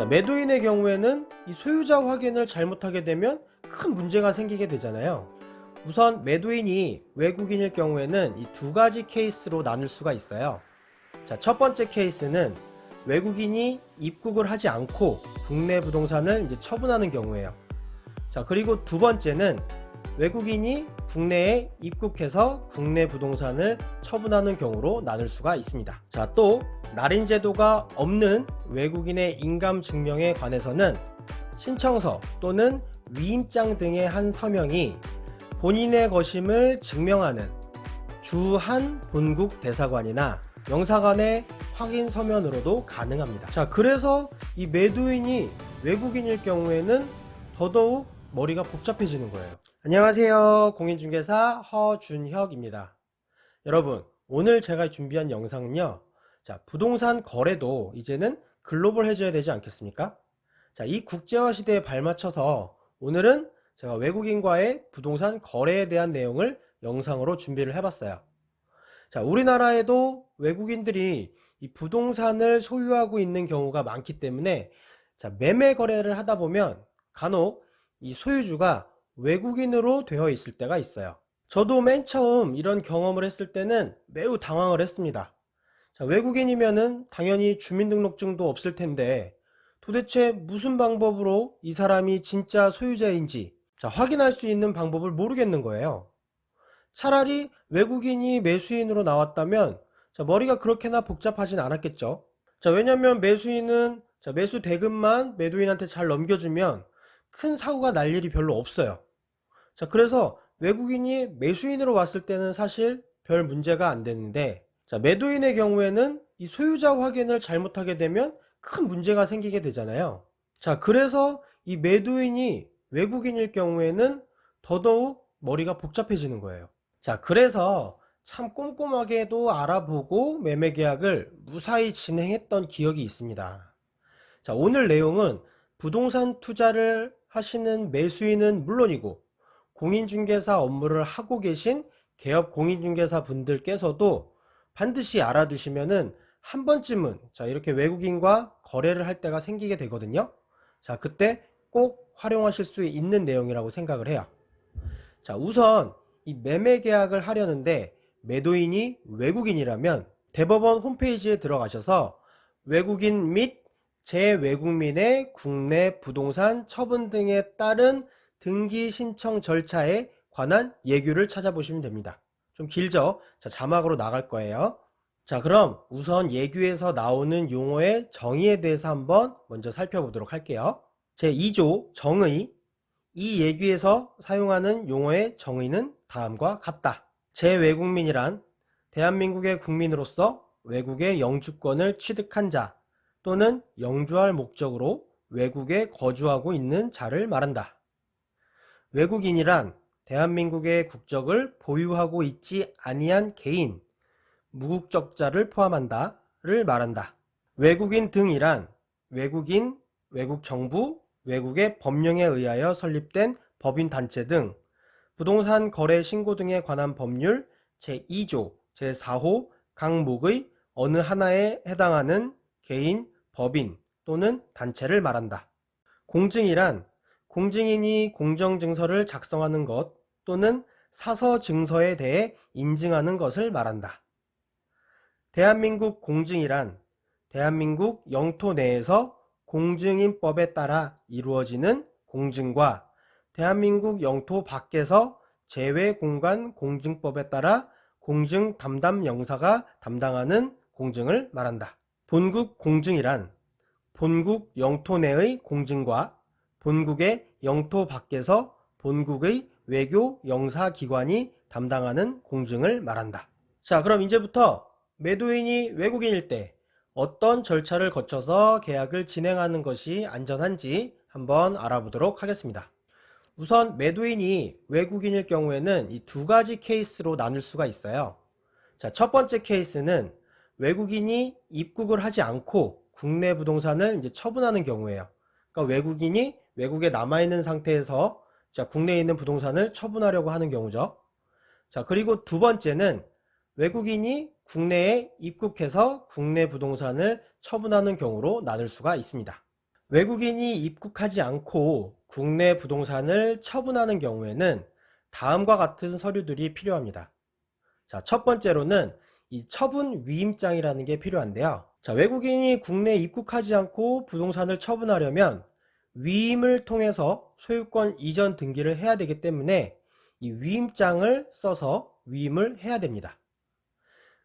자, 매도인의 경우에는 이 소유자 확인을 잘못하게 되면 큰 문제가 생기게 되잖아요. 우선 매도인이 외국인일 경우에는 이 두 가지 케이스로 나눌 수가 있어요. 자, 첫 번째 케이스는 외국인이 입국을 하지 않고 국내 부동산을 이제 처분하는 경우예요. 자, 그리고 두 번째는 외국인이 국내에 입국해서 국내 부동산을 처분하는 경우로 나눌 수가 있습니다. 자, 또 날인제도가 없는 외국인의 인감 증명에 관해서는 신청서 또는 위임장 등의 한 서명이 본인의 것임을 증명하는 주한 본국 대사관이나 영사관의 확인 서면으로도 가능합니다. 자, 그래서 이 매도인이 외국인일 경우에는 더더욱 머리가 복잡해지는 거예요. 안녕하세요, 공인중개사 허준혁입니다. 여러분, 오늘 제가 준비한 영상은요, 자, 부동산 거래도 이제는 글로벌해져야 되지 않겠습니까? 자, 이 국제화 시대에 발맞춰서 오늘은 제가 외국인과의 부동산 거래에 대한 내용을 영상으로 준비를 해봤어요. 자, 우리나라에도 외국인들이 이 부동산을 소유하고 있는 경우가 많기 때문에, 자, 매매 거래를 하다 보면 간혹 이 소유주가 외국인으로 되어 있을 때가 있어요. 저도 맨 처음 이런 경험을 했을 때는 매우 당황을 했습니다. 자, 외국인이면은 당연히 주민등록증도 없을 텐데 도대체 무슨 방법으로 이 사람이 진짜 소유자인지, 자, 확인할 수 있는 방법을 모르겠는 거예요. 차라리 외국인이 매수인으로 나왔다면, 자, 머리가 그렇게나 복잡하진 않았겠죠. 자, 왜냐면 매수인은, 자, 매수 대금만 매도인한테 잘 넘겨주면 큰 사고가 날 일이 별로 없어요. 자, 그래서 외국인이 매수인으로 왔을 때는 사실 별 문제가 안 되는데, 자, 매도인의 경우에는 이 소유자 확인을 잘못하게 되면 큰 문제가 생기게 되잖아요. 자, 그래서 이 매도인이 외국인일 경우에는 더더욱 머리가 복잡해지는 거예요. 자, 그래서 참 꼼꼼하게도 알아보고 매매 계약을 무사히 진행했던 기억이 있습니다. 자, 오늘 내용은 부동산 투자를 하시는 매수인은 물론이고 공인중개사 업무를 하고 계신 개업 공인중개사 분들께서도 반드시 알아두시면은 한 번쯤은, 자, 이렇게 외국인과 거래를 할 때가 생기게 되거든요. 자, 그때 꼭 활용하실 수 있는 내용이라고 생각을 해요. 자, 우선 이 매매 계약을 하려는데 매도인이 외국인이라면 대법원 홈페이지에 들어가셔서 외국인 및 재외국민의 국내 부동산 처분 등에 따른 등기 신청 절차에 관한 예규를 찾아보시면 됩니다. 좀 길죠? 자, 자막으로 나갈 거예요. 자, 그럼 우선 예규에서 나오는 용어의 정의에 대해서 한번 먼저 살펴보도록 할게요. 제2조 정의. 이 예규에서 사용하는 용어의 정의는 다음과 같다. 재외국민이란 대한민국의 국민으로서 외국의 영주권을 취득한 자 또는 영주할 목적으로 외국에 거주하고 있는 자를 말한다. 외국인이란 대한민국의 국적을 보유하고 있지 아니한 개인, 무국적자를 포함한다를 말한다. 외국인 등이란 외국인, 외국 정부, 외국의 법령에 의하여 설립된 법인단체 등 부동산 거래 신고 등에 관한 법률 제2조 제4호 강목의 어느 하나에 해당하는 개인, 법인 또는 단체를 말한다. 공증이란 공증인이 공정증서를 작성하는 것 또는 사서증서에 대해 인증하는 것을 말한다. 대한민국 공증이란 대한민국 영토 내에서 공증인법에 따라 이루어지는 공증과 대한민국 영토 밖에서 제외공간 공증법에 따라 공증 담당 영사가 담당하는 공증을 말한다. 본국 공증이란 본국 영토 내의 공증과 본국의 영토 밖에서 본국의 외교 영사기관이 담당하는 공증을 말한다. 자, 그럼 이제부터 매도인이 외국인일 때 어떤 절차를 거쳐서 계약을 진행하는 것이 안전한지 한번 알아보도록 하겠습니다. 우선 매도인이 외국인일 경우에는 이 두 가지 케이스로 나눌 수가 있어요. 자, 첫 번째 케이스는 외국인이 입국을 하지 않고 국내 부동산을 이제 처분하는 경우예요. 그러니까 외국인이 외국에 남아있는 상태에서, 자, 국내에 있는 부동산을 처분하려고 하는 경우죠. 자, 그리고 두 번째는 외국인이 국내에 입국해서 국내 부동산을 처분하는 경우로 나눌 수가 있습니다. 외국인이 입국하지 않고 국내 부동산을 처분하는 경우에는 다음과 같은 서류들이 필요합니다. 자, 첫 번째로는 이 처분 위임장이라는 게 필요한데요. 자, 외국인이 국내에 입국하지 않고 부동산을 처분하려면 위임을 통해서 소유권 이전 등기를 해야 되기 때문에 이 위임장을 써서 위임을 해야 됩니다.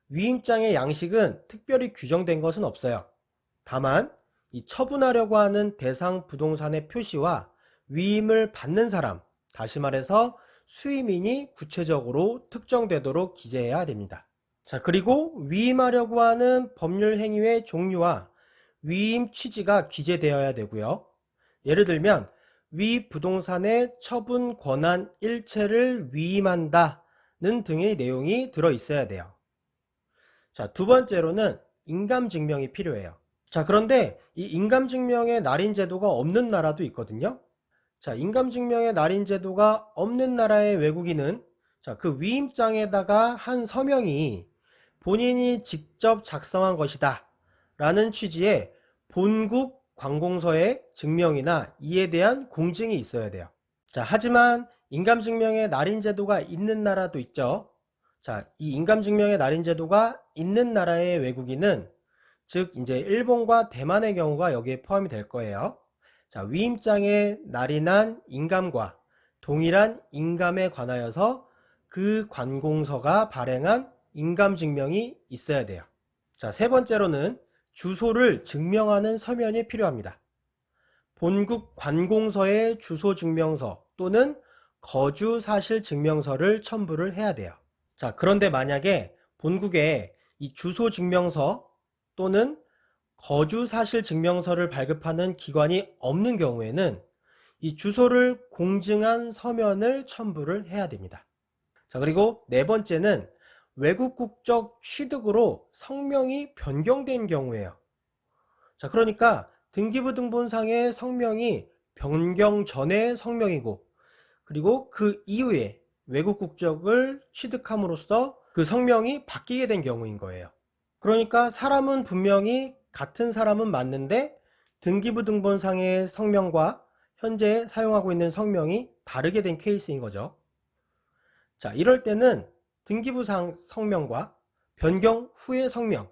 위임장의 양식은 특별히 규정된 것은 없어요. 다만 이 처분하려고 하는 대상 부동산의 표시와 위임을 받는 사람, 다시 말해서 수임인이 구체적으로 특정되도록 기재해야 됩니다. 자, 그리고 위임하려고 하는 법률 행위의 종류와 위임 취지가 기재되어야 되고요. 예를 들면 위 부동산의 처분 권한 일체를 위임한다는 등의 내용이 들어 있어야 돼요. 자, 두 번째로는 인감증명이 필요해요. 자, 그런데 이 인감증명의 날인 제도가 없는 나라도 있거든요. 자, 인감증명의 날인 제도가 없는 나라의 외국인은 자, 그 위임장에다가 한 서명이 본인이 직접 작성한 것이다 라는 취지의 본국 관공서의 증명이나 이에 대한 공증이 있어야 돼요. 자, 하지만 인감증명의 날인 제도가 있는 나라도 있죠. 자, 이 인감증명의 날인 제도가 있는 나라의 외국인은 즉 이제 일본과 대만의 경우가 여기에 포함이 될 거예요. 자, 위임장에 날인한 인감과 동일한 인감에 관하여서 그 관공서가 발행한 인감증명이 있어야 돼요. 자, 세 번째로는 주소를 증명하는 서면이 필요합니다. 본국 관공서의 주소증명서 또는 거주사실증명서를 첨부를 해야 돼요. 자, 그런데 만약에 본국에 이 주소증명서 또는 거주사실증명서를 발급하는 기관이 없는 경우에는 이 주소를 공증한 서면을 첨부를 해야 됩니다. 자, 그리고 네 번째는 외국 국적 취득으로 성명이 변경된 경우예요. 자, 그러니까 등기부등본상의 성명이 변경 전의 성명이고 그리고 그 이후에 외국 국적을 취득함으로써 그 성명이 바뀌게 된 경우인 거예요. 그러니까 사람은 분명히 같은 사람은 맞는데 등기부등본상의 성명과 현재 사용하고 있는 성명이 다르게 된 케이스인 거죠. 자, 이럴 때는 등기부상 성명과 변경 후의 성명,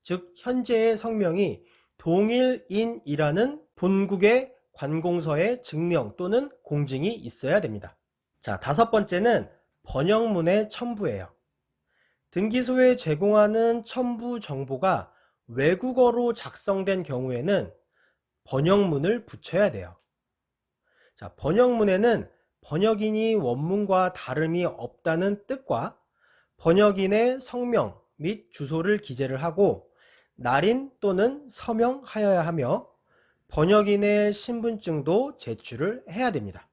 즉 현재의 성명이 동일인이라는 본국의 관공서의 증명 또는 공증이 있어야 됩니다. 자, 다섯 번째는 번역문의 첨부예요. 등기소에 제공하는 첨부 정보가 외국어로 작성된 경우에는 번역문을 붙여야 돼요. 자, 번역문에는 번역인이 원문과 다름이 없다는 뜻과 번역인의 성명 및 주소를 기재를 하고 날인 또는 서명하여야 하며 번역인의 신분증도 제출을 해야 됩니다.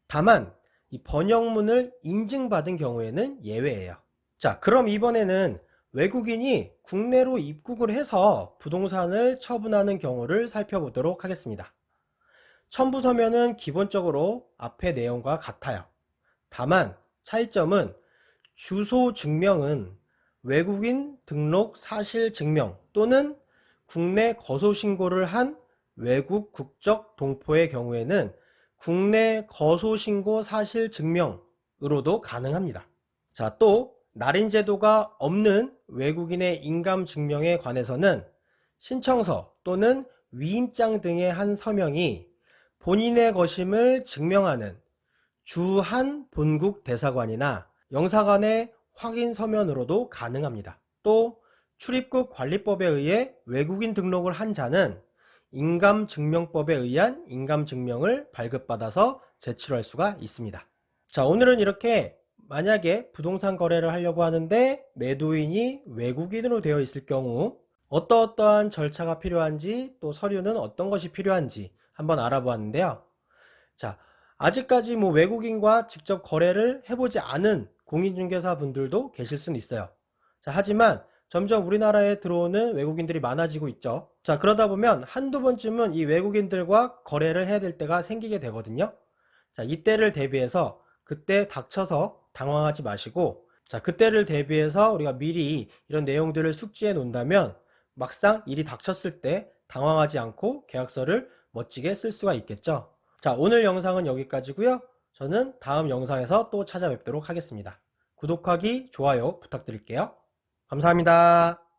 다만 이 번역문을 인증받은 경우에는 예외예요. 자, 그럼 이번에는 외국인이 국내로 입국을 해서 부동산을 처분하는 경우를 살펴보도록 하겠습니다. 첨부 서면은 기본적으로 앞의 내용과 같아요. 다만 차이점은 주소 증명은 외국인 등록 사실 증명 또는 국내 거소 신고를 한 외국 국적 동포의 경우에는 국내 거소 신고 사실 증명으로도 가능합니다. 자, 또 날인 제도가 없는 외국인의 인감 증명에 관해서는 신청서 또는 위임장 등의 한 서명이 본인의 것임을 증명하는 주한 본국 대사관이나 영사관의 확인 서면으로도 가능합니다. 또 출입국 관리법에 의해 외국인 등록을 한 자는 인감증명법에 의한 인감증명을 발급받아서 제출할 수가 있습니다. 자, 오늘은 이렇게 만약에 부동산 거래를 하려고 하는데 매도인이 외국인으로 되어 있을 경우 어떠한 절차가 필요한지 또 서류는 어떤 것이 필요한지 한번 알아보았는데요. 자, 아직까지 외국인과 직접 거래를 해보지 않은 공인중개사 분들도 계실 수는 있어요. 자, 하지만 점점 우리나라에 들어오는 외국인들이 많아지고 있죠. 자, 그러다 보면 한두 번쯤은 이 외국인들과 거래를 해야 될 때가 생기게 되거든요. 자, 이때를 대비해서 그때 닥쳐서 당황하지 마시고, 자, 그때를 대비해서 우리가 미리 이런 내용들을 숙지해 놓는다면 막상 일이 닥쳤을 때 당황하지 않고 계약서를 멋지게 쓸 수가 있겠죠. 자, 오늘 영상은 여기까지고요. 저는 다음 영상에서 또 찾아뵙도록 하겠습니다. 구독하기, 좋아요 부탁드릴게요. 감사합니다.